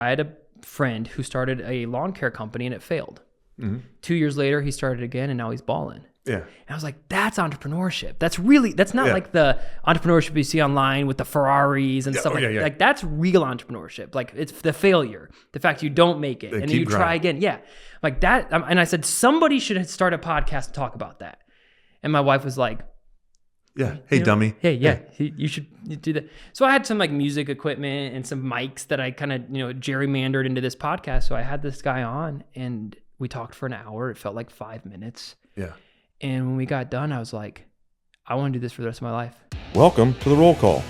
I had a friend who started a lawn care company and it failed. Mm-hmm. 2 years later, he started again and now he's balling. Yeah. And I was like, that's entrepreneurship. That's not like the entrepreneurship you see online with the Ferraris and stuff like that's real entrepreneurship. Like it's the failure, the fact you don't make it and then you try again. Yeah. Like that. And I said, somebody should start a podcast and talk about that. And my wife was like, yeah. Hey, dummy. Hey, yeah. You should do that. So I had some like music equipment and some mics that I kind of, gerrymandered into this podcast. So I had this guy on and we talked for an hour. It felt like 5 minutes. Yeah. And when we got done, I was like, I want to do this for the rest of my life. Welcome to The Roll Call,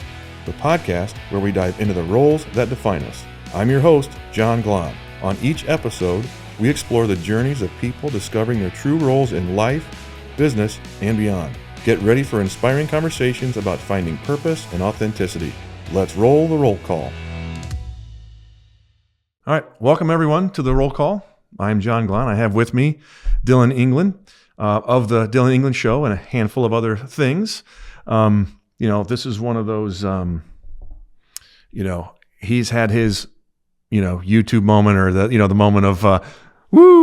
the podcast where we dive into the roles that define us. I'm your host, John Glom. On each episode, we explore the journeys of people discovering their true roles in life, business, and beyond. Get ready for inspiring conversations about finding purpose and authenticity. Let's roll the roll call. All right. Welcome, everyone, to The Roll Call. I'm John Glom. I have with me Dillon England of the Dillon England Show and a handful of other things. This is one of those, he's had his, YouTube moment or the moment of,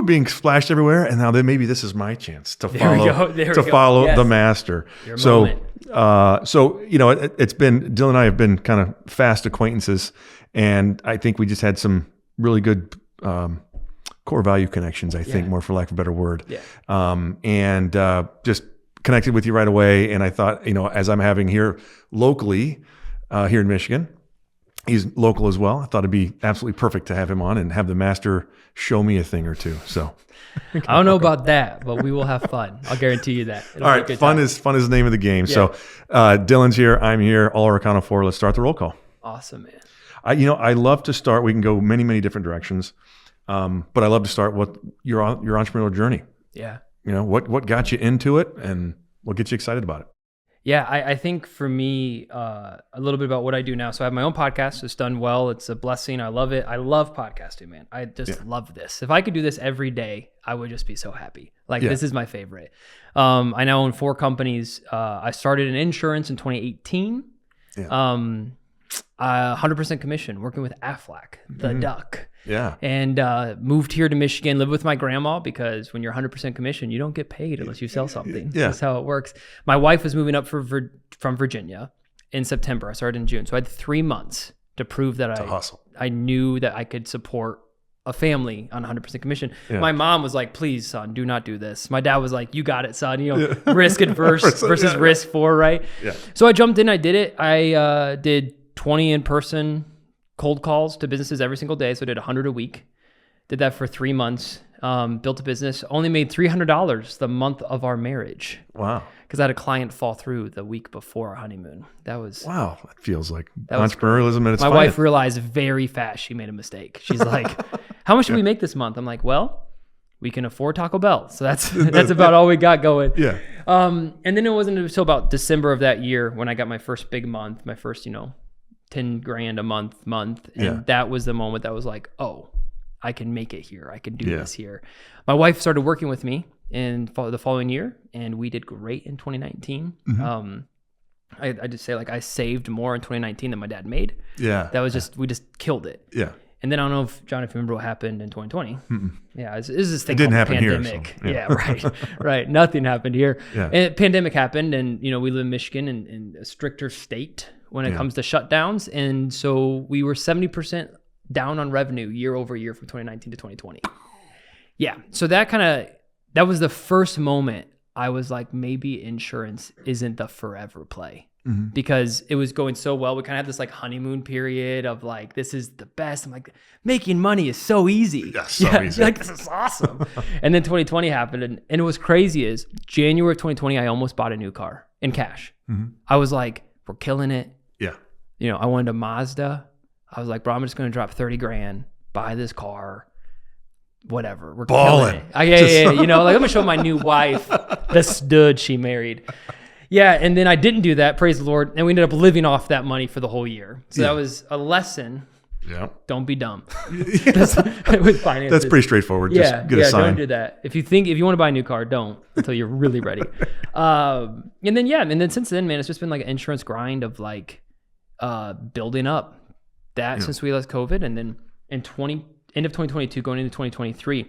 being splashed everywhere. And now maybe this is my chance to follow the master. It's been, Dillon and I have been kind of fast acquaintances, and I think we just had some really good, core value connections, I think, more for lack of a better word. Yeah. Just connected with you right away. And I thought, as I'm having here locally, here in Michigan, he's local as well. I thought it'd be absolutely perfect to have him on and have the master show me a thing or two. So I don't know about that, but we will have fun. I'll guarantee you that. All right. Fun is the name of the game. Yeah. So Dillon's here. I'm here. All our account of four. Let's start the roll call. Awesome, man. I love to start. We can go many, many different directions. But I love to start with your entrepreneurial journey. Yeah. What got you into it and what gets you excited about it? Yeah, I think for me, a little bit about what I do now. So I have my own podcast. It's done well. It's a blessing. I love it. I love podcasting, man. I just love this. If I could do this every day, I would just be so happy. This is my favorite. I now own 4 companies. I started in insurance in 2018. Yeah. 100% commission, working with Aflac, the duck. Yeah. And moved here to Michigan, lived with my grandma, because when you're 100% commission, you don't get paid unless you sell something. Yeah. That's how it works. My wife was moving up from Virginia in September. I started in June. So I had 3 months to prove that I knew that I could support a family on 100% commission. Yeah. My mom was like, please, son, do not do this. My dad was like, you got it, son. Risk adverse versus risk for, right? Yeah. So I jumped in. I did it. I did 20 in-person cold calls to businesses every single day. So I did 100 a week. Did that for 3 months. Built a business. Only made $300 the month of our marriage. Wow. Because I had a client fall through the week before our honeymoon. That was... Wow. That feels like entrepreneurialism at its finest. My wife realized very fast she made a mistake. She's like, how much did we make this month? I'm like, well, we can afford Taco Bell. So that's about all we got going. Yeah. And then it wasn't until about December of that year when I got my first big month, my first, 10 grand a month. And that was the moment that was like, oh, I can make it here. I can do this here. My wife started working with me in the following year, and we did great in 2019. Mm-hmm. I just say I saved more in 2019 than my dad made. Yeah. That was we just killed it. Yeah. And then I don't know if John, if you remember what happened in 2020. Mm-mm. Yeah. It's this thing called pandemic. Here, so, right. Right. Nothing happened here. Yeah. And pandemic happened, and we live in Michigan in a stricter state when it comes to shutdowns. And so we were 70% down on revenue year over year from 2019 to 2020. Yeah. So that was the first moment I was like, maybe insurance isn't the forever play. Mm-hmm. Because it was going so well. We kind of had this honeymoon period of this is the best. I'm like, making money is so easy. Yeah, so easy. This is awesome. And then 2020 happened. And it was crazy is January of 2020, I almost bought a new car in cash. Mm-hmm. I was like, we're killing it. Yeah. I wanted a Mazda. I was like, bro, I'm just going to drop 30 grand, buy this car, whatever. We're killing it. Yeah. I'm going to show my new wife the stud she married. Yeah, and then I didn't do that, praise the Lord, and we ended up living off that money for the whole year. So that was a lesson. Yeah. Don't be dumb. With finances. That's pretty straightforward. Just get a sign. Don't do that. If you want to buy a new car, don't until you're really ready. And then since then, man, it's just been an insurance grind of building up that since we left COVID, and then end of 2022, going into 2023,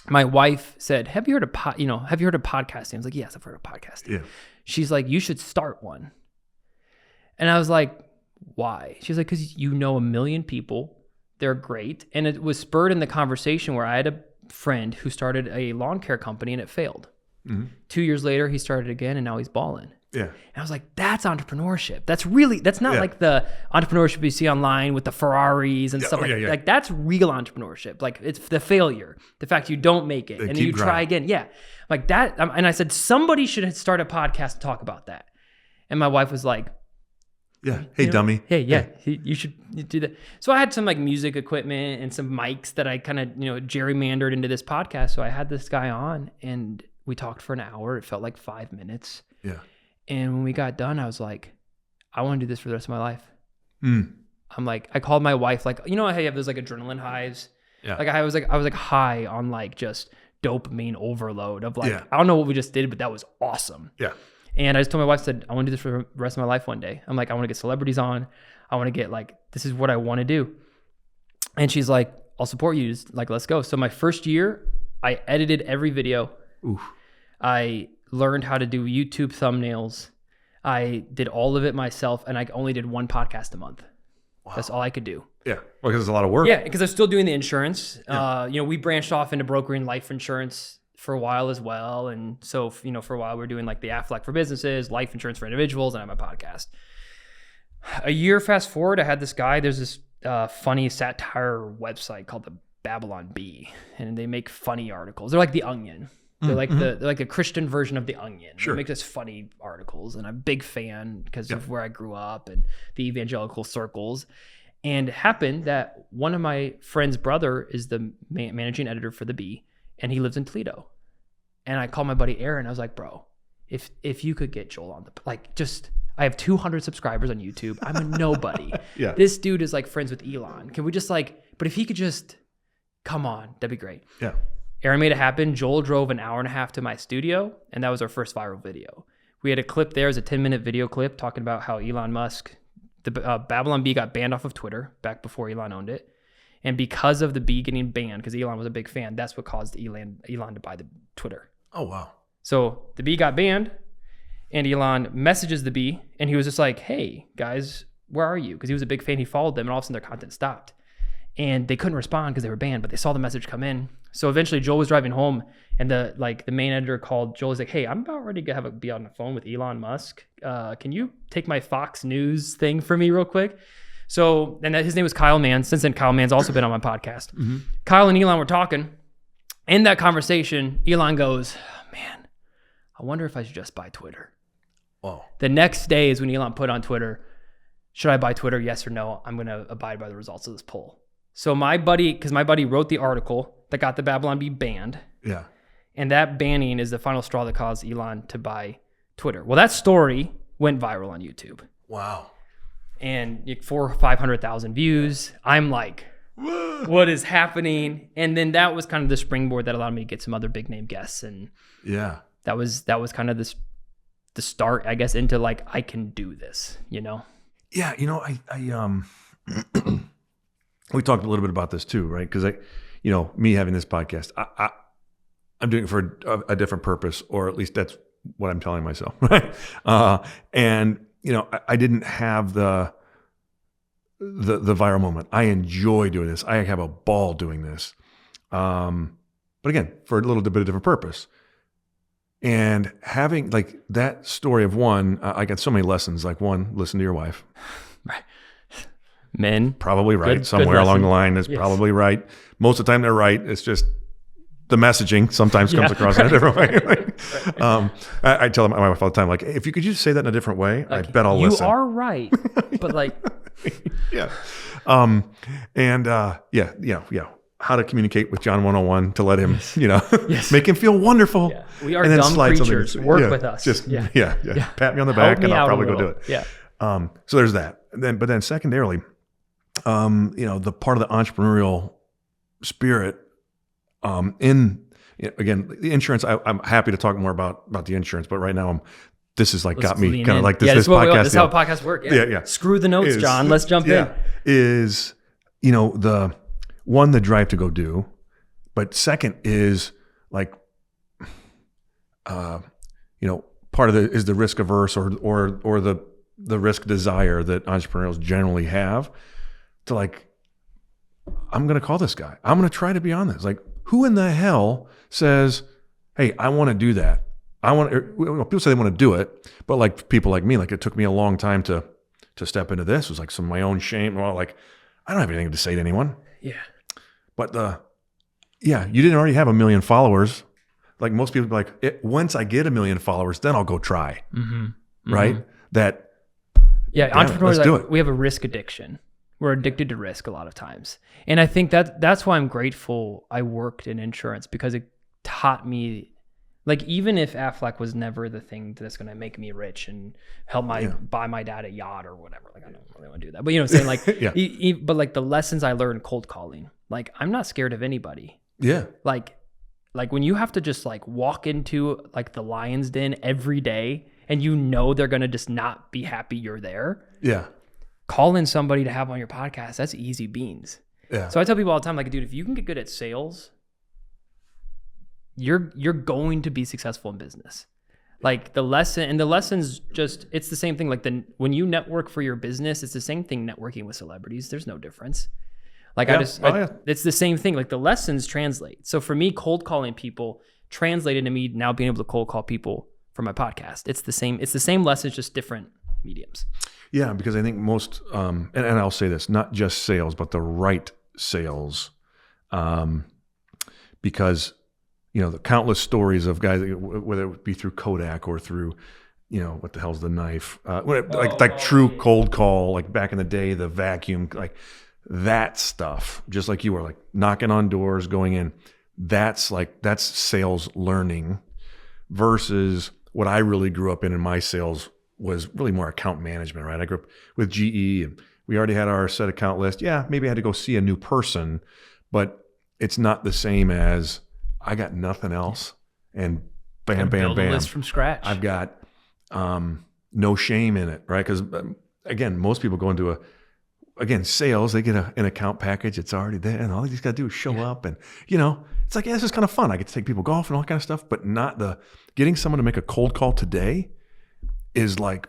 my wife said, have you heard of podcasting? I was like, yes, I've heard of podcasting. Yeah. She's like, you should start one. And I was like, why? She's like, because you know a million people. They're great. And it was spurred in the conversation where I had a friend who started a lawn care company and it failed. 2 years later, he started again and now he's balling. Yeah. And I was like, that's entrepreneurship. That's not like the entrepreneurship you see online with the Ferraris and stuff like that. Like that's real entrepreneurship. Like it's the failure, the fact you don't make it and then you try again. Yeah. Like that. And I said, somebody should start a podcast to talk about that. And my wife was like, yeah. Hey, dummy. Hey, yeah. You should do that. So I had some like music equipment and some mics that I kind of, gerrymandered into this podcast. So I had this guy on and we talked for an hour. It felt like 5 minutes. Yeah. And when we got done, I was like, I want to do this for the rest of my life. I'm like, I called my wife, like, how you have those like adrenaline highs. Yeah. Like I was like high on like just dopamine overload of like, I don't know what we just did, but that was awesome. Yeah. And I just told my wife, said, I want to do this for the rest of my life one day. I'm like, I want to get celebrities on. I want to get like, this is what I want to do. And she's like, I'll support you. Just like, let's go. So my first year, I edited every video. Oof. I learned how to do YouTube thumbnails. I did all of it myself, and I only did one podcast a month. Wow. That's all I could do. Yeah, well, because it's a lot of work. Yeah, because I was still doing the insurance. Yeah. We branched off into brokering life insurance for a while as well. And so, for a while, we were doing like the Affleck for businesses, life insurance for individuals, and I have my podcast. A year fast forward, I had this guy. There's this funny satire website called the Babylon Bee, and they make funny articles. They're like The Onion. They're like they're like a Christian version of The Onion. Sure. They make this funny articles, and I'm a big fan because of where I grew up and the evangelical circles. And it happened that one of my friend's brother is the managing editor for The Bee, and he lives in Toledo. And I called my buddy Aaron. I was like, bro, if you could get Joel on I have 200 subscribers on YouTube. I'm a nobody. Yeah. This dude is like friends with Elon. Can we just but if he could just come on, that'd be great. Yeah. Aaron made it happen. Joel drove an hour and a half to my studio, and that was our first viral video. We had a clip there, it was a 10-minute video clip talking about how Elon Musk, the Babylon Bee got banned off of Twitter back before Elon owned it. And because of the Bee getting banned, because Elon was a big fan, that's what caused Elon to buy the Twitter. Oh, wow. So the Bee got banned, and Elon messages the Bee, and he was just like, hey, guys, where are you? Because he was a big fan. He followed them, and all of a sudden their content stopped. And they couldn't respond because they were banned, but they saw the message come in. So eventually Joel was driving home, and the main editor called Joel. He's like, hey, I'm about ready to be on the phone with Elon Musk. Can you take my Fox News thing for me real quick? So, and his name was Kyle Mann. Since then, Kyle Mann's also been on my podcast. Mm-hmm. Kyle and Elon were talking. In that conversation, Elon goes, man, I wonder if I should just buy Twitter. Oh. The next day is when Elon put on Twitter, should I buy Twitter? Yes or no? I'm going to abide by the results of this poll. So my buddy wrote the article that got the Babylon Bee banned. Yeah. And that banning is the final straw that caused Elon to buy Twitter. Well, that story went viral on YouTube. Wow. And 400,000 or 500,000 views. I'm like, what is happening? And then that was kind of the springboard that allowed me to get some other big name guests. And yeah, that was kind of the start, I guess, into like, I can do this, Yeah. I we talked a little bit about this too, right? Because me having this podcast, I'm doing it for a different purpose, or at least that's what I'm telling myself, right? And I didn't have the viral moment. I enjoy doing this. I have a ball doing this. But again, for a little bit of a different purpose. And having like that story of one, I got so many lessons. Like one, listen to your wife. Right. Men. Probably right. Somewhere along the line is probably right. Most of the time they're right. It's just the messaging sometimes comes across in a different way. I tell my wife all the time, like, hey, if you could just say that in a different way, I bet I'll listen. You are right. But like. Yeah. How to communicate with John 101 to let him, make him feel wonderful. Yeah. We are dumb creatures. Work with us. Just, pat me on the back and I'll probably go do it. Yeah. So there's that. But then secondarily, the part of the entrepreneurial spirit again, the insurance, I'm happy to talk more about the insurance, but right now this is like got me kind of like this podcast. This is how podcasts work. Yeah. Screw the notes, John. Let's jump in. Is, one, the drive to go do, but second is like, part of it is the risk averse or the risk desire that entrepreneurs generally have to like, I'm going to call this guy. I'm going to try to be on this. Like, who in the hell says, hey, I want to do that. People say they want to do it, but like people like me, like it took me a long time to step into this. It was like some of my own shame. Well, like I don't have anything to say to anyone. Yeah. But you didn't already have 1 million followers. Like most people be like, once I get 1 million followers, then I'll go try. Mm-hmm. Right? Mm-hmm. Entrepreneurs, like, we have a risk addiction. We're addicted to risk a lot of times. And I think that's why I'm grateful I worked in insurance, because it taught me, like, even if Aflac was never the thing that's going to make me rich and help buy my dad a yacht or whatever, like I don't really want to do that, but you know what I'm saying? Like, but like the lessons I learned cold calling, like I'm not scared of anybody. Yeah. Like when you have to just like walk into like the lion's den every day and you know they're going to just not be happy you're there. Yeah. Call in somebody to have on your podcast. That's easy beans. Yeah. So I tell people all the time, like, dude, if you can get good at sales, you're going to be successful in business. Like lessons just, it's the same thing. Like when you network for your business, it's the same thing networking with celebrities. There's no difference. Like it's the same thing. Like the lessons translate. So for me, cold calling people translated to me now being able to cold call people for my podcast. It's the same lessons, just different mediums. Yeah, because I think most, and I'll say this, not just sales, but the right sales, because the countless stories of guys, whether it be through Kodak or through, what the hell's the knife, like true cold call, like back in the day, the vacuum, like that stuff, just like you were like knocking on doors, going in, that's sales learning versus what I really grew up in my sales was really more account management, right? I grew up with GE and we already had our set account list. Yeah, maybe I had to go see a new person, but it's not the same as I got nothing else and bam, bam, bam. A list from scratch. I've got no shame in it, right? Because again, most people go into sales, they get an account package. It's already there and all you just got to do is show up and, it's like, this is kind of fun. I get to take people golf and all that kind of stuff, but not getting someone to make a cold call today is like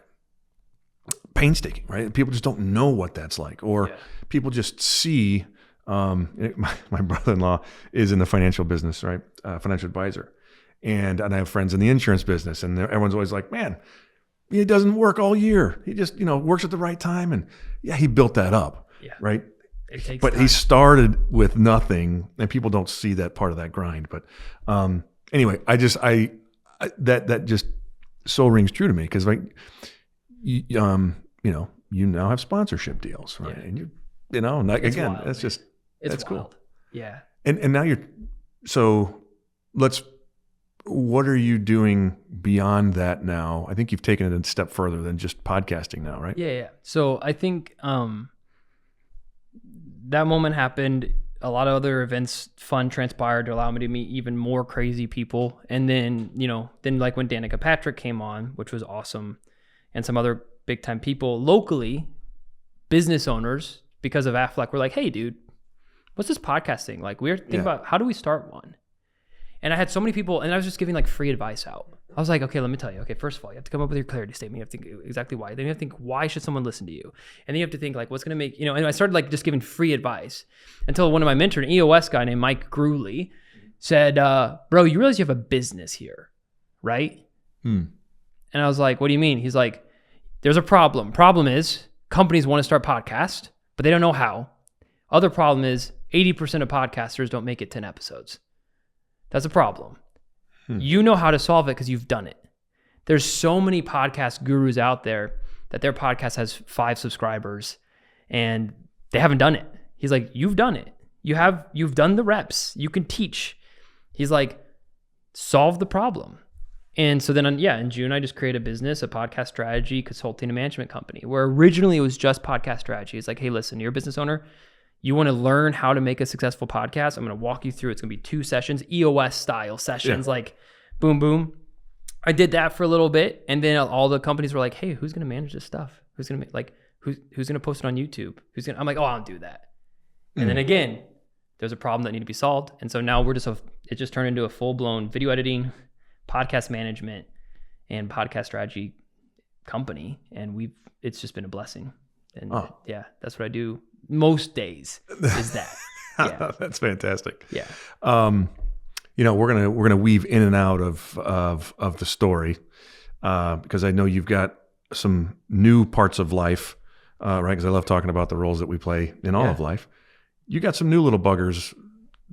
painstaking, right? People just don't know what that's like, or people just see. My brother-in-law is in the financial business, right? Financial advisor, and I have friends in the insurance business, and everyone's always like, "Man, he doesn't work all year. He just works at the right time." And he built that up, right? It takes but time. He started with nothing, and people don't see that part of that grind. But anyway, that just so rings true to me because you now have sponsorship deals, right? And again, wild, that's it's cool. Wild. Yeah. And now what are you doing beyond that now? I think you've taken it a step further than just podcasting now, right? Yeah. So I think that moment happened. A lot of other events, fun, transpired to allow me to meet even more crazy people. And then, like when Danica Patrick came on, which was awesome, and some other big time people locally, business owners, because of Aflac, were like, hey, dude, what's this podcast thing? Like, we're thinking about how do we start one? And I had so many people, and I was just giving like free advice out. I was like, okay, let me tell you. Okay, first of all, you have to come up with your clarity statement. You have to think exactly why. Then you have to think, why should someone listen to you? And then you have to think like, what's going to make, and I started like just giving free advice until one of my mentors, an EOS guy named Mike Grewley, said, bro, you realize you have a business here, right? And I was like, what do you mean? He's like, there's a problem. Problem is companies want to start podcasts, but they don't know how. Other problem is 80% of podcasters don't make it 10 episodes. That's a problem. You know how to solve it because you've done it. There's so many podcast gurus out there that their podcast has 5 subscribers and they haven't done it. He's like, you've done it. You've done the reps. You can teach. He's like, solve the problem. And so then, in June, I just created a business, a podcast strategy, consulting and management company, where originally it was just podcast strategy. It's like, hey, listen, you're a business owner. You want to learn how to make a successful podcast? I'm going to walk you through. It's going to be 2 sessions, EOS style sessions, like boom, boom. I did that for a little bit. And then all the companies were like, hey, who's going to manage this stuff? Who's going to who's going to post it on YouTube? I'm like, oh, I'll do that. And then again, there's a problem that needed to be solved. And so now it just turned into a full-blown video editing, podcast management, and podcast strategy company. And it's just been a blessing. And yeah, that's what I do most days is that. Yeah. That's fantastic. Yeah. We're gonna weave in and out of the story because I know you've got some new parts of life, right? Because I love talking about the roles that we play in all of life. You got some new little buggers,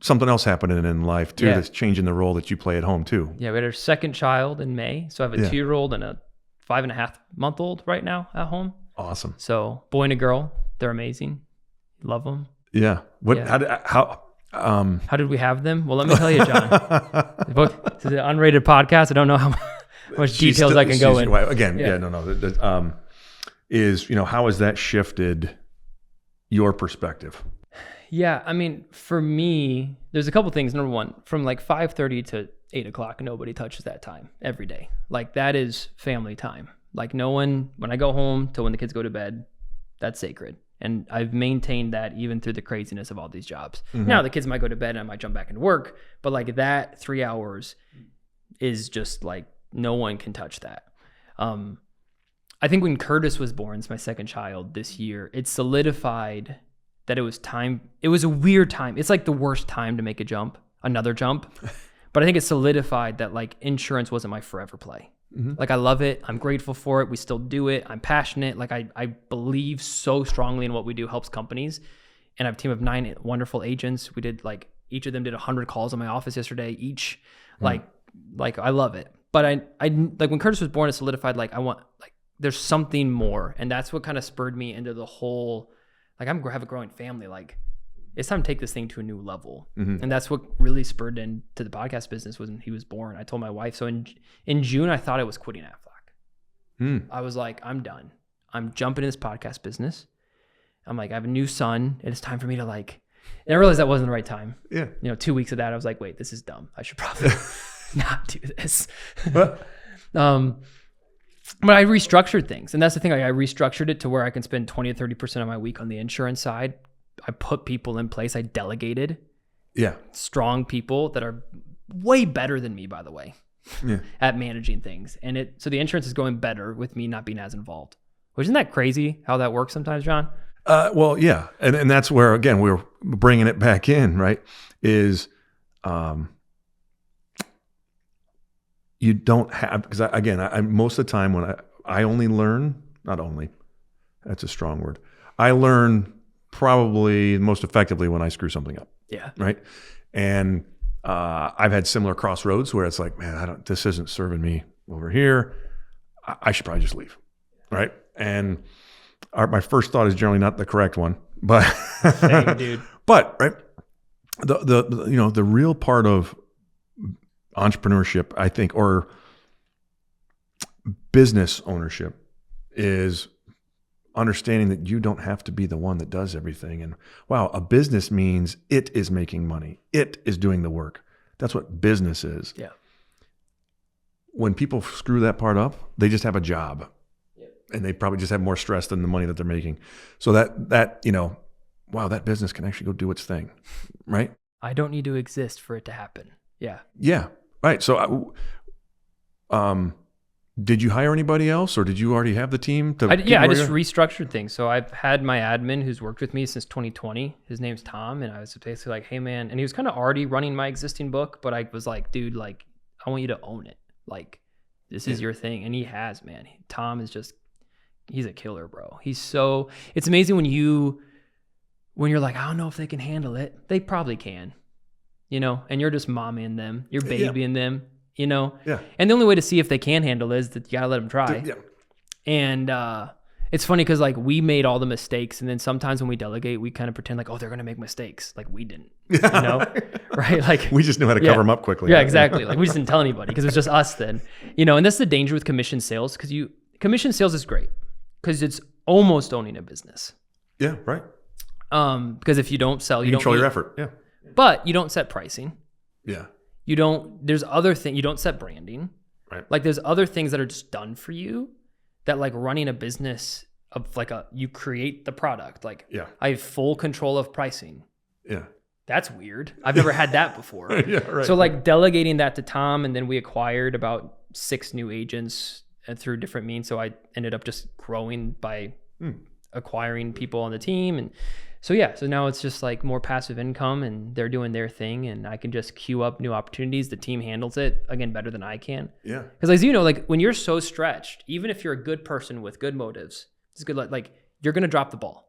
something else happening in life too that's changing the role that you play at home too. Yeah, we had our second child in May, so I have a 2-year-old and a 5.5-month-old right now at home. Awesome. So boy and a girl, they're amazing. Love them. Yeah. How did we have them? Well, let me tell you, John. This is an unrated podcast. I don't know how much details I can go in. Again, how has that shifted your perspective? Yeah, I mean, for me, there's a couple things. Number one, from like 5:30 to 8 o'clock, nobody touches that time every day. Like that is family time. Like no one, when I go home till when the kids go to bed, that's sacred. And I've maintained that even through the craziness of all these jobs. Mm-hmm. Now the kids might go to bed and I might jump back into work, but like that 3 hours is just like, no one can touch that. I think when Curtis was born, it's my second child this year, it solidified that it was time. It was a weird time. It's like the worst time to make another jump. But I think it solidified that like insurance wasn't my forever play. Mm-hmm. Like I love it. I'm grateful for it. We still do it. I'm passionate. Like I believe so strongly in what we do helps companies. And I have a team of 9 wonderful agents. We did like, each of them did 100 calls in my office yesterday, each. Mm-hmm. Like I love it. But I like when Curtis was born, it solidified like there's something more. And that's what kind of spurred me into the whole, like I have a growing family. Like it's time to take this thing to a new level. Mm-hmm. And that's what really spurred into the podcast business when he was born. I told my wife, so in June, I thought I was quitting Aflac. I was like, I'm done. I'm jumping in this podcast business. I'm like, I have a new son. And it's time for me to like, and I realized that wasn't the right time. Yeah. 2 weeks of that, I was like, wait, this is dumb. I should probably not do this. But I restructured things. And that's the thing. I restructured it to where I can spend 20 or 30% of my week on the insurance side. I put people in place. I delegated strong people that are way better than me, by the way, at managing things. And so the insurance is going better with me not being as involved. Isn't that crazy how that works sometimes, John? Well, yeah. And that's where, again, we're bringing it back in, right? Is you don't have, because I most of the time when I only learn, not only, that's a strong word. I learn probably most effectively when I screw something up. Yeah. Right. And I've had similar crossroads where it's like, man, this isn't serving me over here. I should probably just leave. Right. And my first thought is generally not the correct one, but same, dude. But right. The real part of entrepreneurship, I think, or business ownership is understanding that you don't have to be the one that does everything. And wow, a business means it is making money. It is doing the work. That's what business is. Yeah. When people screw that part up, they just have a job. Yep. And they probably just have more stress than the money that they're making. So that wow, that business can actually go do its thing. Right? I don't need to exist for it to happen. Yeah. Yeah. Right. So did you hire anybody else, or did you already have the team? I just restructured things. So I've had my admin who's worked with me since 2020. His name's Tom. And I was basically like, hey, man. And he was kind of already running my existing book. But I was like, dude, like, I want you to own it. Like, this is your thing. And he has, man. Tom is he's a killer, bro. It's amazing when you're like, I don't know if they can handle it. They probably can, and you're just momming them. You're babying them. Yeah. And the only way to see if they can handle it is that you gotta let them try. Yeah. And it's funny because like we made all the mistakes, and then sometimes when we delegate, we kind of pretend like, oh, they're gonna make mistakes, like we didn't. Right? Like we just knew how to cover them up quickly. Yeah, exactly. Like we just didn't tell anybody because it was just us then. And that's the danger with commission sales, because commission sales is great because it's almost owning a business. Yeah. Right. Because if you don't sell, you don't control your effort. Yeah. But you don't set pricing. Yeah. There's other things, you don't set branding. Right. Like there's other things that are just done for you that like running a business of like you create the product. Like I have full control of pricing. Yeah. that's weird. I've never had that before. Yeah, right. So like delegating that to Tom, and then we acquired about 6 new agents through different means. So I ended up just growing by acquiring people on the team. And so, yeah, so now it's just like more passive income, and they're doing their thing, and I can just queue up new opportunities. The team handles it, again, better than I can. Yeah. Because as you know, like when you're so stretched, even if you're a good person with good motives, it's good, like you're going to drop the ball.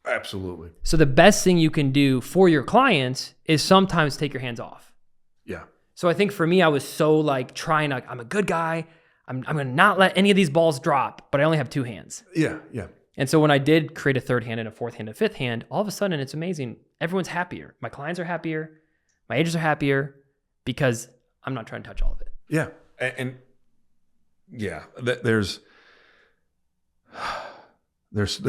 Absolutely. So the best thing you can do for your clients is sometimes take your hands off. Yeah. So I think for me, I was so like trying to, I'm a good guy. I'm going to not let any of these balls drop, but I only have 2 hands. Yeah. Yeah. And so when I did create a 3rd hand and a 4th hand and a 5th hand, all of a sudden it's amazing. Everyone's happier. My clients are happier. My agents are happier because I'm not trying to touch all of it. Yeah. And yeah, there's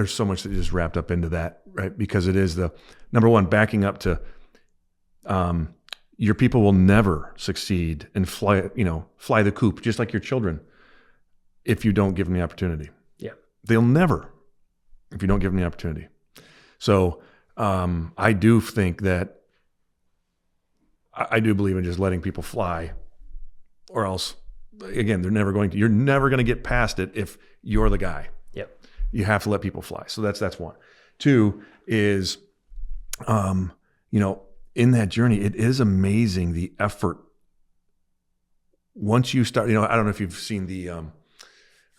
so much that is wrapped up into that, right? Because it is the number one, backing up to, your people will never succeed and fly the coop, just like your children, if you don't give them the opportunity. Yeah. They'll never, if you don't give them the opportunity. So, I do think that I do believe in just letting people fly, or else, again, you're never going to get past it if you're the guy. Yep. You have to let people fly. So that's one. 2 is, in that journey, it is amazing the effort. Once you start, I don't know if you've seen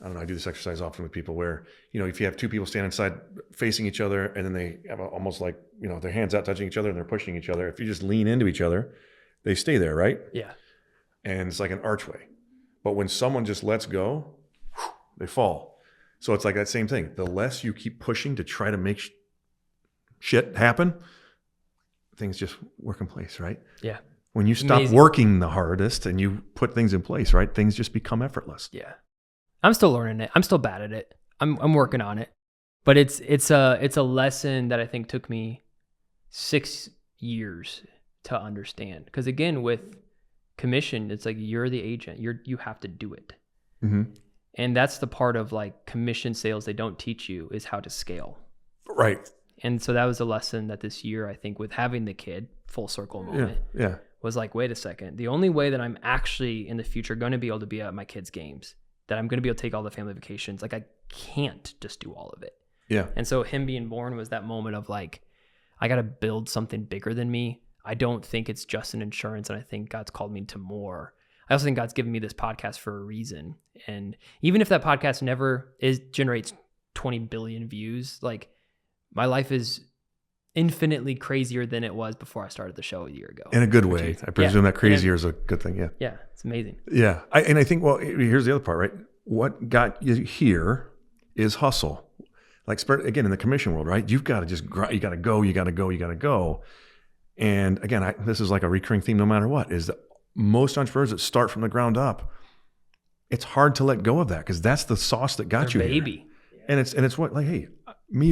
I do this exercise often with people where, if you have 2 people standing side facing each other, and then they have almost like, their hands out touching each other and they're pushing each other. If you just lean into each other, they stay there, right? Yeah. And it's like an archway. But when someone just lets go, they fall. So it's like that same thing. The less you keep pushing to try to make shit happen, things just work in place, right? Yeah. When you stop working the hardest and you put things in place, right, things just become effortless. Yeah. I'm still learning it. I'm still bad at it. I'm working on it. But it's a lesson that I think took me 6 years to understand. Because again, with commission, it's like you're the agent. You have to do it. Mm-hmm. And that's the part of like commission sales they don't teach you, is how to scale. Right. And so that was a lesson that this year, I think, with having the kid, full circle moment, was like, wait a second. The only way that I'm actually in the future going to be able to be at my kids' games, that I'm going to be able to take all the family vacations, like I can't just do all of it. Yeah. And so him being born was that moment of like, I got to build something bigger than me. I don't think it's just an insurance, and I think God's called me to more. I also think God's given me this podcast for a reason. And even if that podcast never generates 20 billion views, like my life is infinitely crazier than it was before I started the show a year ago. In a good way. I presume that crazier is a good thing. Yeah. Yeah. It's amazing. Yeah. I think, well, here's the other part, right? What got you here is hustle. Like, again, in the commission world, right? You've got to just grind. You got to go. And again, this is like a recurring theme no matter what, is that most entrepreneurs that start from the ground up, it's hard to let go of that, because that's the sauce that got you baby. Here. And it's what, like, hey, me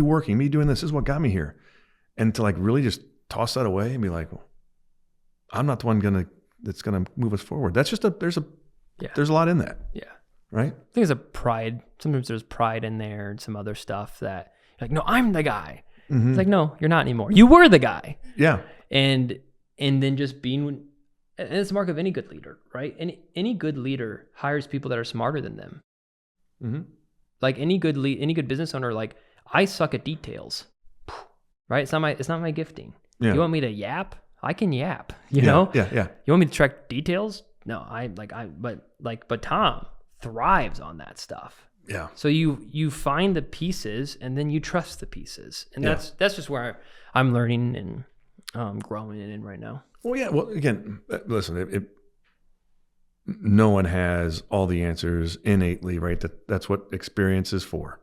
doing this is what got me here. And to like really just toss that away and be like, well, I'm not the one that's gonna move us forward. That's just there's a lot in that. Yeah. Right? I think there's a pride. Sometimes there's pride in there and some other stuff that you're like, no, I'm the guy. Mm-hmm. It's like, no, you're not anymore. You were the guy. Yeah. And then just being, and it's a mark of any good leader, right? Any good leader hires people that are smarter than them. Mm-hmm. Like any good business owner, like I suck at details, right? It's not my gifting. Yeah. You want me to yap? I can yap, you know? Yeah. You want me to track details? No, but Tom thrives on that stuff. Yeah. So you find the pieces and then you trust the pieces. And that's just where I'm learning and growing in right now. Well, yeah. Well, again, listen, no one has all the answers innately, right? That's what experience is for,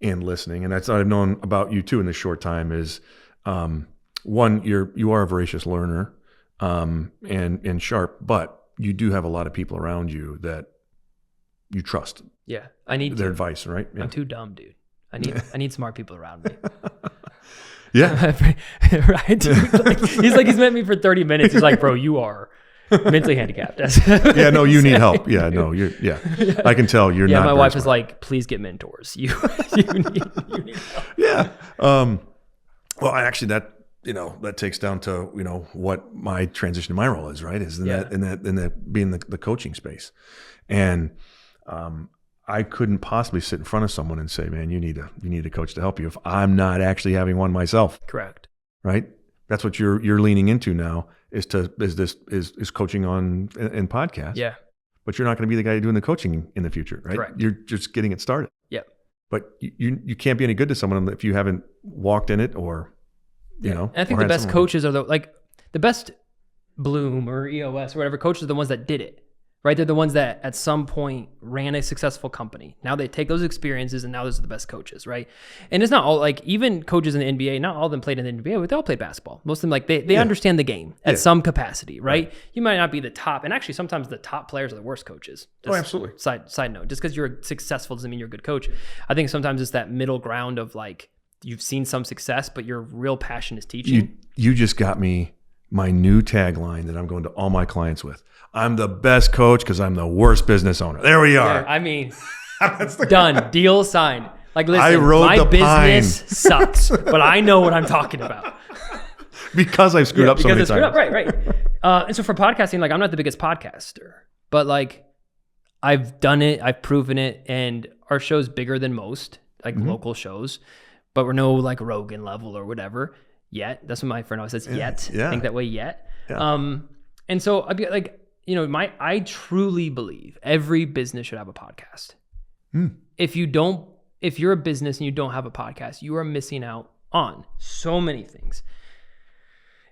and listening. And that's what I've known about you too in this short time is, one, you are a voracious learner, and sharp, but you do have a lot of people around you that you trust. Yeah. I need their advice, right? Yeah. I'm too dumb, dude. I need smart people around me. Yeah. Right? He's met me for 30 minutes. He's like, bro, you are mentally handicapped. Yeah, no, you need help. Yeah, no, I can tell you're not. Yeah, my wife is like, please get mentors. You need help. Yeah. Well, that takes down to, what my transition to my role is, right? Is in that being the coaching space. And, I couldn't possibly sit in front of someone and say, man, you need a coach to help you if I'm not actually having one myself. Correct. Right. That's what you're leaning into now is coaching on and podcast. Yeah. But you're not going to be the guy doing the coaching in the future, right? Correct. You're just getting it started. Yep. But you can't be any good to someone if you haven't walked in it or, And I think the best coaches are the best Bloom or EOS or whatever coaches are the ones that did it. Right? They're the ones that at some point ran a successful company. Now they take those experiences and now those are the best coaches, right? And it's not all even coaches in the NBA, not all of them played in the NBA, but they all played basketball. Most of them they understand the game at some capacity, right? You might not be the top, and actually sometimes the top players are the worst coaches. Absolutely. Side note, just because you're successful doesn't mean you're a good coach. I think sometimes it's that middle ground of you've seen some success, but your real passion is teaching. You just got me my new tagline that I'm going to all my clients with. I'm the best coach because I'm the worst business owner. There we are. Yeah, I mean, done. Deal signed. Listen, my business sucks, but I know what I'm talking about. Because I've screwed up so many times. Right. And so for podcasting, I'm not the biggest podcaster, but I've done it, I've proven it, and our show's bigger than most, local shows, but we're no Rogan level or whatever yet. That's what my friend always says, yet. Yeah. Think that way, yet. Yeah. And so I'd be I truly believe every business should have a podcast. If you're a business and you don't have a podcast, you are missing out on so many things.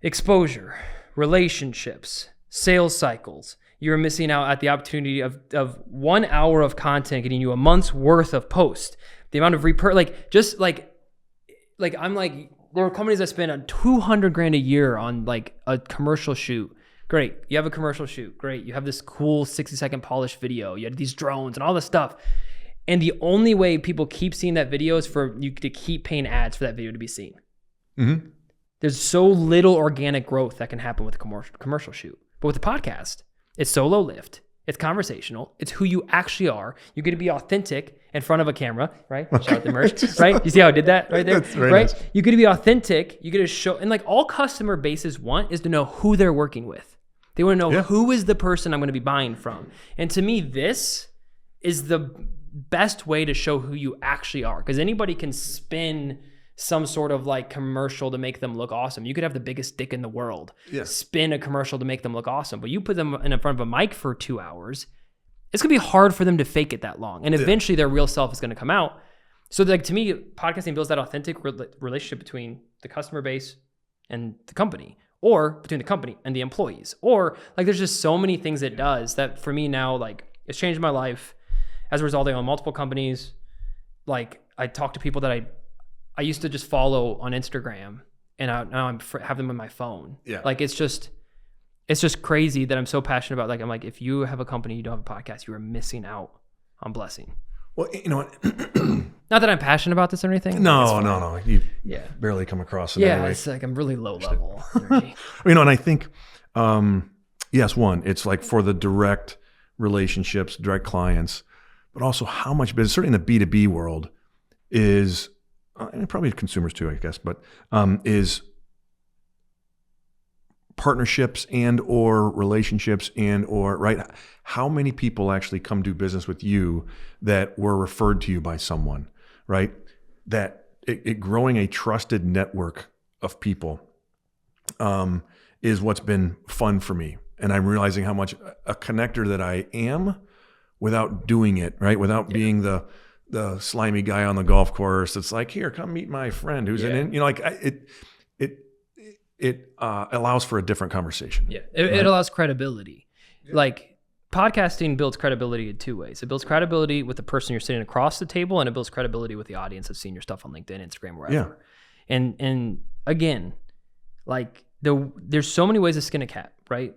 Exposure, relationships, sales cycles. You're missing out at the opportunity of 1 hour of content getting you a month's worth of post. The amount of there are companies that spend $200,000 a year on a commercial shoot. Great. You have a commercial shoot. Great. You have this cool 60-second polished video. You have these drones and all this stuff. And the only way people keep seeing that video is for you to keep paying ads for that video to be seen. Mm-hmm. There's so little organic growth that can happen with a commercial shoot. But with a podcast, it's solo lift. It's conversational. It's who you actually are. You get to be authentic in front of a camera, right? Shout out the merch, right? You see how I did that right there? That's very right? Nice. You get to be authentic. You get to show, and all customer bases want is to know who they're working with. They want to know who is the person I'm going to be buying from. And to me, this is the best way to show who you actually are. Because anybody can spin some sort of commercial to make them look awesome. You could have the biggest dick in the world, spin a commercial to make them look awesome. But you put them in front of a mic for 2 hours, it's going to be hard for them to fake it that long. And eventually their real self is going to come out. So to me, podcasting builds that authentic relationship between the customer base and the company. Or between the company and the employees. Or there's just so many things it does that for me now, it's changed my life. As a result, I own multiple companies. I talk to people that I used to just follow on Instagram, and now I have them on my phone. Yeah. It's just crazy that I'm so passionate about. If you have a company, you don't have a podcast, you are missing out on blessing. Well, you know what? Not that I'm passionate about this or anything. No. You barely come across it anyway. It's I'm really low level energy. And I think, yes, one, it's for the direct relationships, direct clients, but also how much business, certainly in the B2B world, is, and probably consumers too, I guess, but is partnerships and or relationships and or, right? How many people actually come do business with you that were referred to you by someone, right? That it growing a trusted network of people is what's been fun for me. And I'm realizing how much a connector that I am without doing it, right? Without being the slimy guy on the golf course. It's here, come meet my friend who's in, it allows for a different conversation. Yeah, it allows credibility. Podcasting builds credibility in two ways. It builds credibility with the person you're sitting across the table, and it builds credibility with the audience that's seeing your stuff on LinkedIn, Instagram, wherever. Yeah. And again, there's so many ways to skin a cat, right?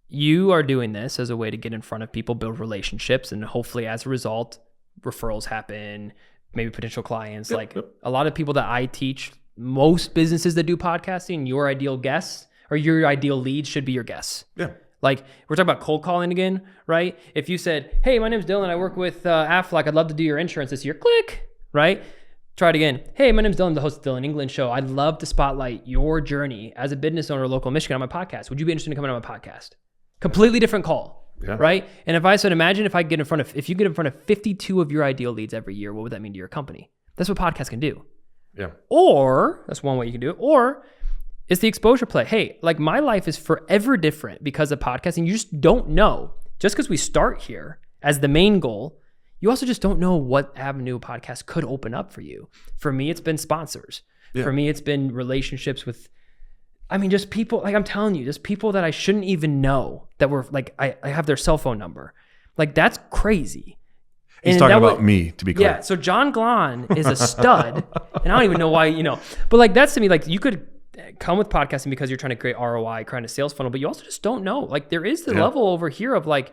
You are doing this as a way to get in front of people, build relationships, and hopefully as a result, referrals happen, maybe potential clients. A lot of people that I teach, most businesses that do podcasting, your ideal guests or your ideal lead should be your guests. Yeah. We're talking about cold calling again, right? If you said, hey, my name's Dillon, I work with Aflac, I'd love to do your insurance this year, click, right? Try it again. Hey, my name's Dillon, the host of Dillon England show. I'd love to spotlight your journey as a business owner in local Michigan on my podcast. Would you be interested in coming on my podcast? Completely different call, right? And if I said, imagine if you get in front of 52 of your ideal leads every year, what would that mean to your company? That's what podcasts can do. Yeah. Or, that's one way you can do it. Or it's the exposure play. Hey, like my life is forever different because of podcasting. You just don't know. Just because we start here as the main goal, you also just don't know what avenue a podcast could open up for you. For me, it's been sponsors. Yeah. For me, it's been relationships with, just people, like I'm telling you, just people that I shouldn't even know that were like, I have their cell phone number. Like that's crazy. He's talking about me, to be clear. Yeah, so John Glahn is a stud, and I don't even know why, but like that's to me, like you could come with podcasting because you're trying to create ROI, create a sales funnel, but you also just don't know. Like there is the level over here of like,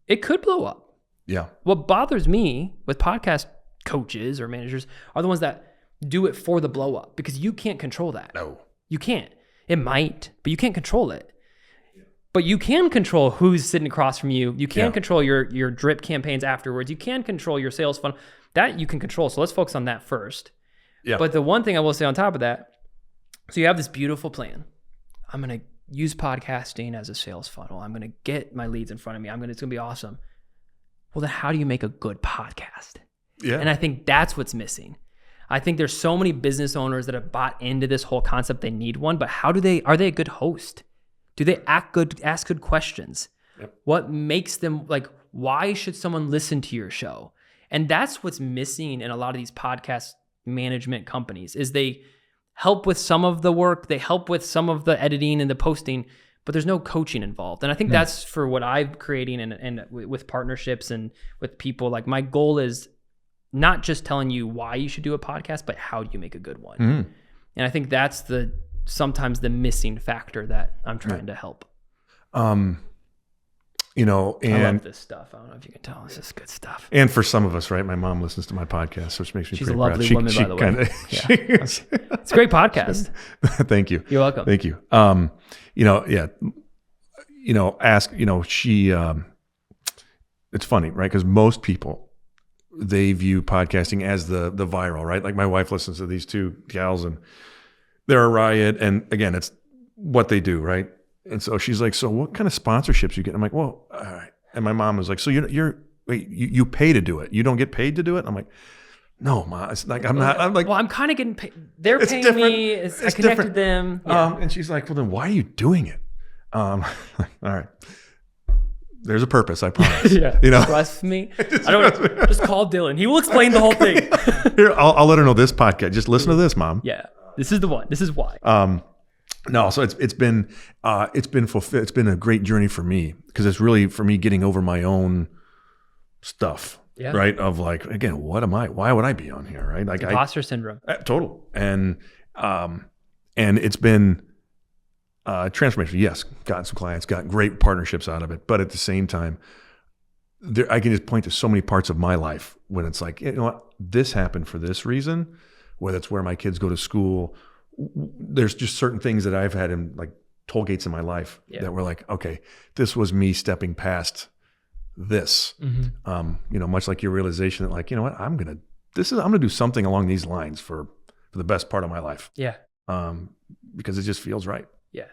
it could blow up. Yeah. What bothers me with podcast coaches or managers are the ones that do it for the blow up because you can't control that. No. You can't. It might, but you can't control it. But you can control who's sitting across from you. You can control your drip campaigns afterwards. You can control your sales funnel. That you can control. So let's focus on that first. Yeah. But the one thing I will say on top of that, so you have this beautiful plan. I'm going to use podcasting as a sales funnel. I'm going to get my leads in front of me. It's going to be awesome. Well, then how do you make a good podcast? Yeah. And I think that's what's missing. I think there's so many business owners that have bought into this whole concept. They need one, but are they a good host? Do they ask good questions? Yep. What makes them like, why should someone listen to your show? And that's what's missing in a lot of these podcast management companies is they help with some of the work. They help with some of the editing and the posting, but there's no coaching involved. And I think that's for what I'm creating and with partnerships and with people. Like my goal is not just telling you why you should do a podcast, but how do you make a good one? Mm. And I think that's sometimes the missing factor that I'm trying to help. And I love this stuff. I don't know if you can tell. This is good stuff. And for some of us, right? My mom listens to my podcast, which makes me pretty proud. She's a lovely woman, by the way. It's a great podcast. Thank you. You're welcome. Thank you. She, it's funny, right? Because most people, they view podcasting as the viral, right? Like my wife listens to these two gals and they're a riot. And again, it's what they do, right? And so she's like, so what kind of sponsorships you get? I'm like, well, all right. And my mom was like, so you pay to do it. You don't get paid to do it? I'm like, no, Ma. It's like, I'm not. I'm like, well, I'm kind of getting paid. They're paying me. I connected them. Yeah. And she's like, well, then why are you doing it? All right. There's a purpose, I promise. Trust me. Just call Dillon. He will explain the whole thing. Here, I'll let her know this podcast. Just listen to this, Mom. Yeah. This is the one. This is why. No, so it's been fulfilled. It's been a great journey for me because it's really for me getting over my own stuff, right? Of like, again, what am I? Why would I be on here, right? Like imposter syndrome. Total. And it's been transformational. Yes, gotten some clients, got great partnerships out of it, but at the same time, I can just point to so many parts of my life when it's like, you know what, this happened for this reason, whether it's where my kids go to school. There's just certain things that I've had in like toll gates in my life that were like, okay, this was me stepping past this. Mm-hmm. Much like your realization that like, you know what, I'm gonna do something along these lines for the best part of my life. Yeah. Because it just feels right. Yeah.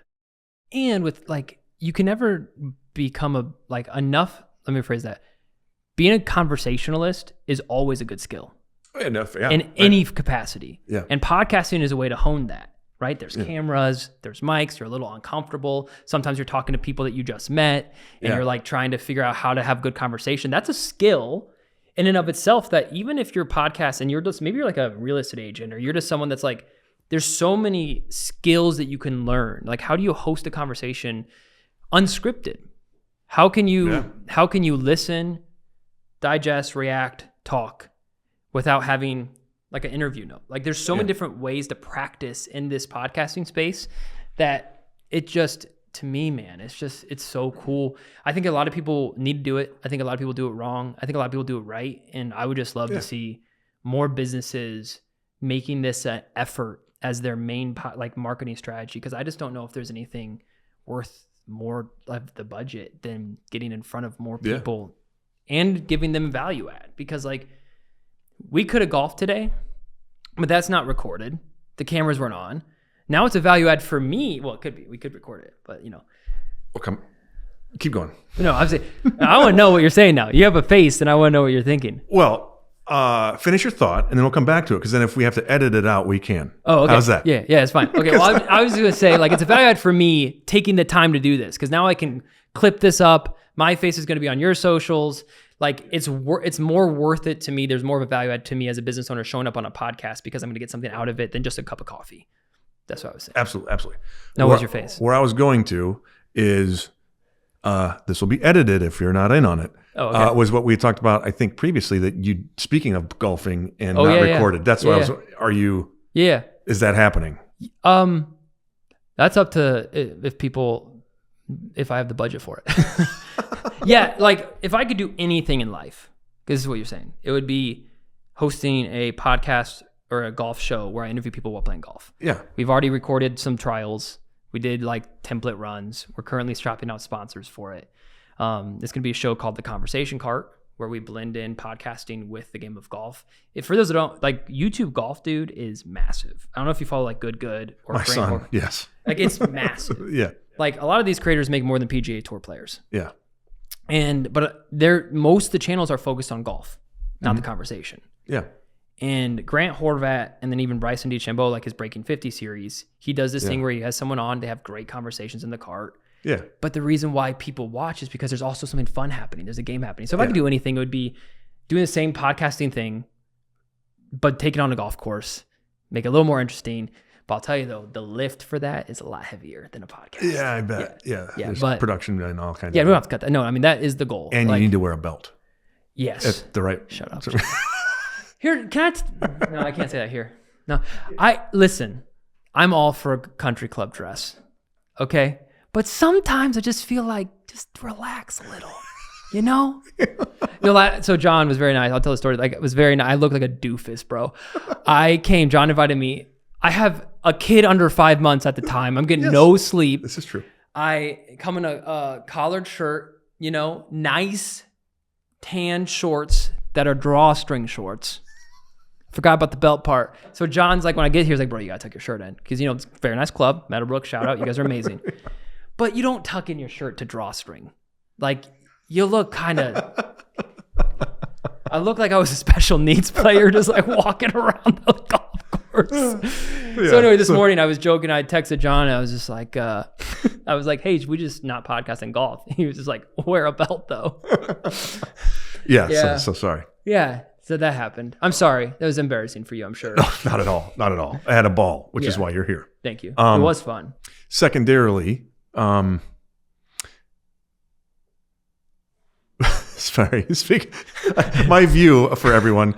And with like, you can never become enough. Let me rephrase that. Being a conversationalist is always a good skill. Enough, in any capacity. Yeah. And podcasting is a way to hone that, right? There's cameras, there's mics, you're a little uncomfortable. Sometimes you're talking to people that you just met and you're like trying to figure out how to have good conversation. That's a skill in and of itself that even if you're podcast and maybe you're like a real estate agent or you're just someone that's like, there's so many skills that you can learn. Like how do you host a conversation unscripted? How can you listen, digest, react, talk without having like an interview note? Like there's so many different ways to practice in this podcasting space that it just, to me, man, it's so cool. I think a lot of people need to do it. I think a lot of people do it wrong. I think a lot of people do it right. And I would just love to see more businesses making this an effort as their main marketing strategy. Cause I just don't know if there's anything worth more of the budget than getting in front of more people and giving them value add. Because like, we could have golfed today but that's not recorded. The cameras weren't on. Now it's a value add for me. Well, it could be. We could record it, but Well, keep going. No, I'm saying, I want to know what you're saying now. You have a face, and I want to know what you're thinking. Well, finish your thought, and then we'll come back to it. Because then if we have to edit it out, we can. Oh, okay. How's that? Yeah, it's fine. Okay, well, I was going to say, like, it's a value add for me taking the time to do this. Because now I can clip this up. My face is going to be on your socials. Like, it's more worth it to me. There's more of a value add to me as a business owner showing up on a podcast because I'm going to get something out of it than just a cup of coffee. That's what I was saying. Absolutely. Now, what's your face? Where I was going to is, this will be edited if you're not in on it. Oh, okay. Was what we talked about, I think, previously, that you, speaking of golfing and not recorded. That's what I was, are you, is that happening? That's up to if I have the budget for it. Yeah, like if I could do anything in life, because this is what you're saying, it would be hosting a podcast or a golf show where I interview people while playing golf. Yeah. We've already recorded some trials. We did like template runs. We're currently shopping out sponsors for it. It's going to be a show called The Conversation Cart, where we blend in podcasting with the game of golf. If for those that don't, like, YouTube golf, dude, is massive. I don't know if you follow like Good or My son, yes. Like, it's massive. Yeah. Like, a lot of these creators make more than PGA Tour players. Yeah. But most of the channels are focused on golf, not the conversation. Yeah. And Grant Horvat, and then even Bryson DeChambeau, like his Breaking 50 series, he does this thing where he has someone on to have great conversations in the cart. Yeah. But the reason why people watch is because there's also something fun happening. There's a game happening. So if I could do anything, it would be doing the same podcasting thing, but take it on a golf course, make it a little more interesting. But I'll tell you though, the lift for that is a lot heavier than a podcast. Yeah, I bet. Yeah. There's but production and all kinds of. Yeah, we don't have to cut that. No, I mean, that is the goal. And you need to wear a belt. Yes. At the right. Shut up. Here, no, I can't say that here. No, listen, I'm all for a country club dress. Okay. But sometimes I just feel like, just relax a little, you know? So John was very nice. I'll tell the story. Like, it was very nice. I look like a doofus, bro. John invited me. I have a kid under 5 months at the time. I'm getting no sleep. This is true. I come in a collared shirt, nice tan shorts that are drawstring shorts. Forgot about the belt part. So John's like, when I get here, he's like, bro, you gotta tuck your shirt in. Because, it's a very nice club. Meadowbrook, shout out. You guys are amazing. But you don't tuck in your shirt to drawstring. Like, you look kind of... I look like I was a special needs player just like walking around the golf course. So anyway, this morning I was joking. I texted John and I was just like, hey, should we just not podcast and golf? He was just like, wear a belt though. Yeah. So sorry. Yeah. So that happened. I'm sorry. That was embarrassing for you, I'm sure. No, not at all. Not at all. I had a ball, which is why you're here. Thank you. It was fun. Secondarily, sorry, my view for everyone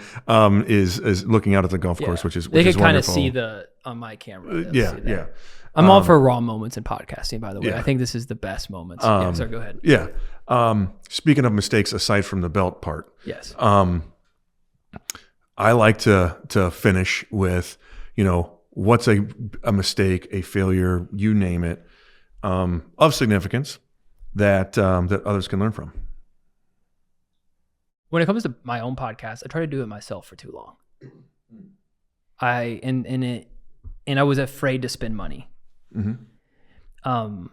is looking out at the golf course, which is they can kind of wonderful. see on my camera. Yeah. I'm all for raw moments in podcasting, by the way. I think this is the best moments. So go ahead. Yeah. Speaking of mistakes, aside from the belt part, yes. I like to finish with, what's a mistake, a failure, you name it, of significance that others can learn from. When it comes to my own podcast, I try to do it myself for too long. I was afraid to spend money. Mm-hmm.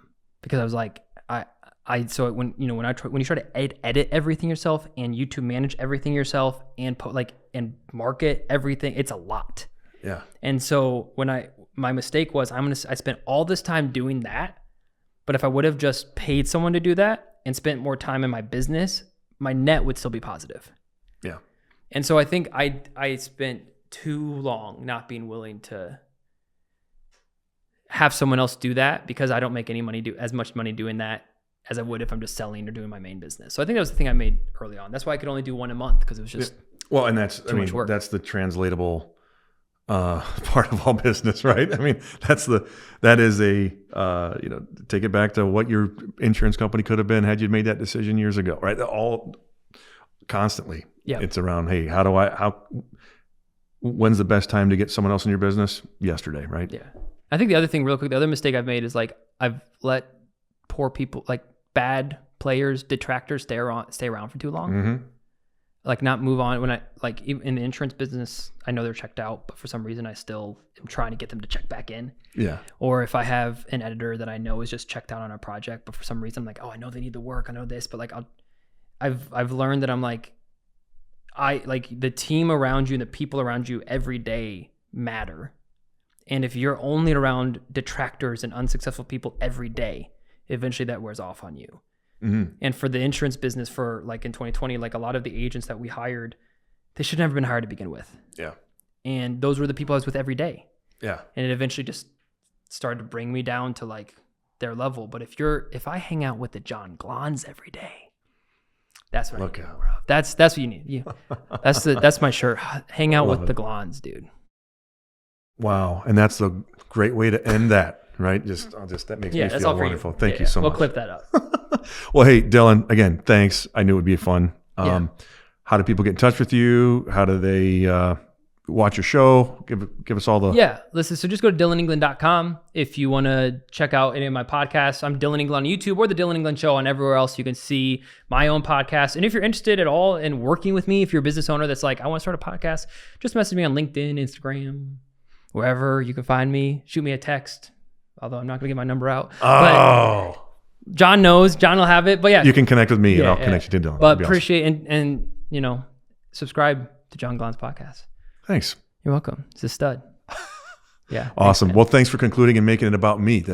Because I was like, when you try to edit everything yourself and YouTube manage everything yourself and and market everything, it's a lot. Yeah. And so my mistake was I spent all this time doing that, but if I would have just paid someone to do that and spent more time in my business, my net would still be positive. Yeah. And so I think I spent too long not being willing to have someone else do that because I don't make as much money doing that as I would if I'm just selling or doing my main business. So I think that was the thing I made early on. That's why I could only do one a month because it was just and that's that's the translatable part of all business, right? I mean, that is take it back to what your insurance company could have been had you made that decision years ago, right? All constantly. Yeah. It's around, hey, when's the best time to get someone else in your business? Yesterday, right? Yeah. I think the other thing real quick, the other mistake I've made is I've let poor people, bad players, detractors stay around for too long. like not move on when I like in the insurance business, I know they're checked out, but for some reason I still am trying to get them to check back in. Yeah. Or if I have an editor that I know is just checked out on a project, but for some reason I'm like, oh, I know they need the work, I know this, but like I've learned that I'm like the team around you and the people around you every day matter. And if you're only around detractors and unsuccessful people every day, eventually that wears off on you. Mm-hmm. And for the insurance business, for like in 2020, like a lot of the agents that we hired, they should have never been hired to begin with. Yeah. And those were the people I was with every day. Yeah. And it eventually just started to bring me down to like their level. But if I hang out with the John Glons every day, that's what I need more of. That's what you need. That's my shirt. Hang out with the Glons, dude. Wow. And that's a great way to end that. Right? That makes me feel wonderful. Thank you so much. We'll clip that up. Well, hey, Dillon, again, thanks. I knew it would be fun. How do people get in touch with you? How do they watch your show? Give us all the... Yeah, listen, so just go to dillonengland.com if you want to check out any of my podcasts. I'm Dillon England on YouTube or the Dillon England Show on everywhere else. You can see my own podcast. And if you're interested at all in working with me, if you're a business owner that's like, I want to start a podcast, just message me on LinkedIn, Instagram, wherever you can find me. Shoot me a text. Although I'm not going to get my number out. Oh. But John knows. John will have it. But yeah. You can connect with me and I'll connect you to Dillon. But appreciate and subscribe to John Glon's podcast. Thanks. You're welcome. It's a stud. Yeah. Awesome. Well, thanks for concluding and making it about me.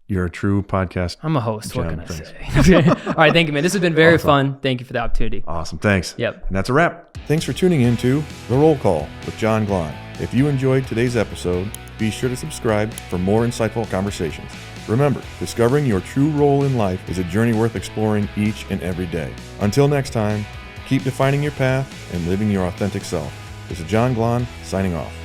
You're a true podcast. I'm a host. What can I say? All right. Thank you, man. This has been very fun. Thank you for the opportunity. Awesome. Thanks. Yep. And that's a wrap. Thanks for tuning in to The Roll Call with John Glon. If you enjoyed today's episode, be sure to subscribe for more insightful conversations. Remember, discovering your true role in life is a journey worth exploring each and every day. Until next time, keep defining your path and living your authentic self. This is John Glon signing off.